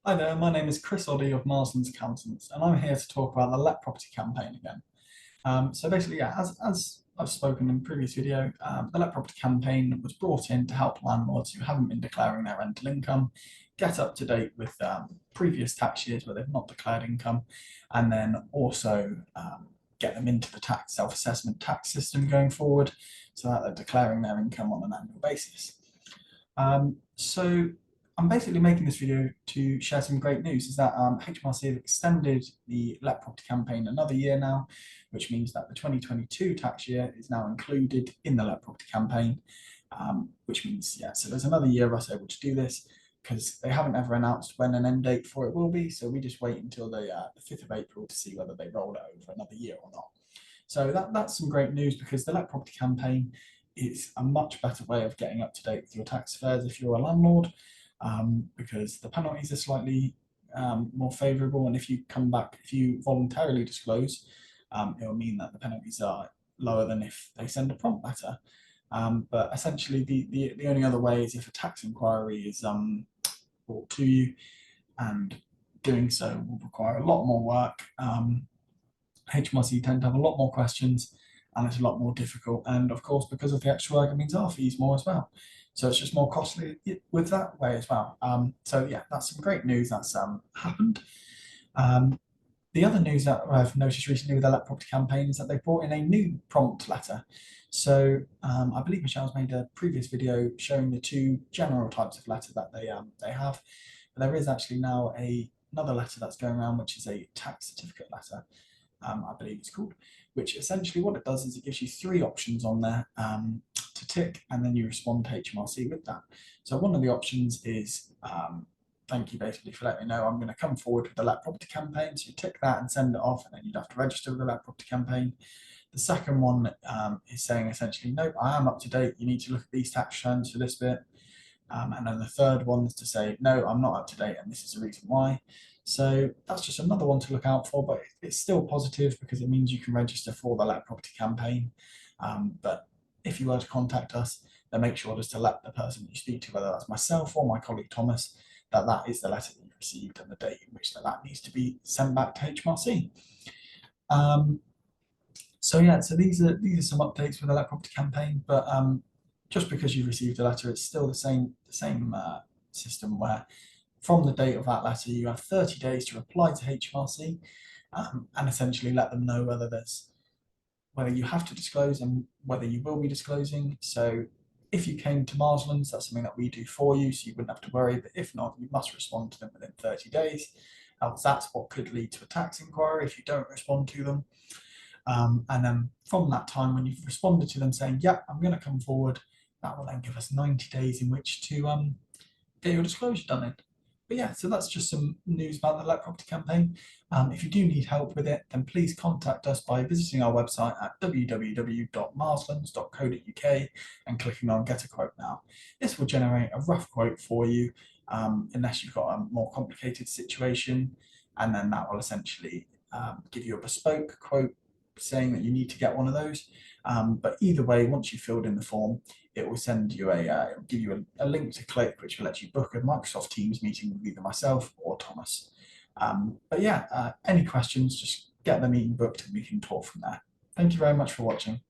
Hi there, my name is Chris Oddy of Marslands Accountants, and I'm here to talk about the Let Property campaign again. So basically, yeah, as I've spoken in the previous video, the Let Property campaign was brought in to help landlords who haven't been declaring their rental income get up to date with previous tax years where they've not declared income, and then also get them into the tax self-assessment tax system going forward so that they're declaring their income on an annual basis. So I'm basically making this video to share some great news, is that HMRC have extended the Let Property campaign another year now, which means that the 2022 tax year is now included in the Let Property campaign, which means, yeah, so there's another year of us able to do this because they haven't ever announced when an end date for it will be, so we just wait until the 5th of April to see whether they roll it over another year or not. So that's some great news because the Let Property campaign is a much better way of getting up to date with your tax affairs if you're a landlord, because the penalties are slightly more favourable, and if you voluntarily disclose, it will mean that the penalties are lower than if they send a prompt letter. But essentially, the only other way is if a tax inquiry is brought to you, and doing so will require a lot more work. HMRC tend to have a lot more questions, and it's a lot more difficult. And of course, because of the extra work, it means our fees more as well. So it's just more costly with that way as well. So yeah, that's some great news that's happened. The other news that I've noticed recently with the Let Property campaign is that they brought in a new prompt letter. So I believe Michelle's made a previous video showing the two general types of letter that they have. But there is actually now another letter that's going around, which is a tax certificate letter. I believe it's called, which essentially what it does is it gives you three options on there to tick, and then you respond to HMRC with that. So one of the options is thank you basically for letting me know I'm going to come forward with the Let Property campaign. So you tick that and send it off, and then you'd have to register with the Let Property campaign. The second one is saying essentially, nope, I am up to date. You need to look at these tax returns for this bit. And then the third one is to say, no, I'm not up to date, and this is the reason why. So that's just another one to look out for, but it's still positive because it means you can register for the Let Property campaign. But if you were to contact us, then make sure just to let the person you speak to, whether that's myself or my colleague Thomas, that is the letter that you've received and the date in which that needs to be sent back to HMRC. So yeah, so these are some updates for the Let Property campaign, but just because you've received a letter, it's still the same system where from the date of that letter, you have 30 days to reply to HMRC and essentially let them know whether you have to disclose and whether you will be disclosing. So if you came to Marslands, that's something that we do for you, so you wouldn't have to worry. But if not, you must respond to them within 30 days. That's what could lead to a tax inquiry if you don't respond to them. And then from that time, when you've responded to them saying, yeah, I'm going to come forward, that will then give us 90 days in which to get your disclosure done in. But yeah, so that's just some news about the Let Property campaign. If you do need help with it, then please contact us by visiting our website at www.marslands.co.uk and clicking on Get a Quote Now. This will generate a rough quote for you, unless you've got a more complicated situation, and then that will essentially give you a bespoke quote saying that you need to get one of those. But either way, once you've filled in the form, it will send you it'll give you a link to click, which will let you book a Microsoft Teams meeting with either myself or Thomas. But yeah, any questions, just get the meeting booked and we can talk from there. Thank you very much for watching.